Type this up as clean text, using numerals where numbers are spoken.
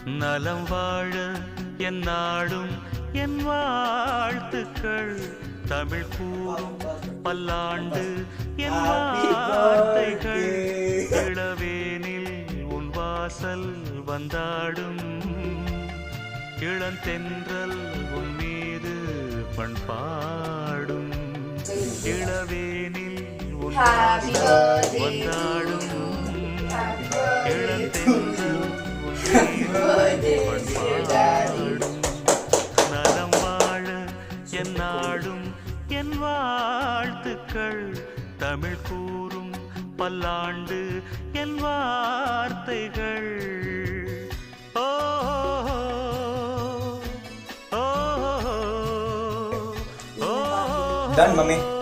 நலம் வாழ என் நாடும் என் வாழ்த்துக்கள் தமிழ் கூறும் பல்லாண்டு என் வார்த்தைகள் இளவேனில் உன் வாசல் வந்தாடும் இளந்தென்றல் உன் மீது பண்பாடும் இளவேனில் உன் வாசல் வந்தாடும் இளந்தென்றல் உன் மீது பண்பாடும் நலம் வாழ என் நாடும் என் வாழ்த்துக்கள் தமிழ் கூறும் பல்லாண்டு என் வார்த்தைகள். ஓ Done, mummy.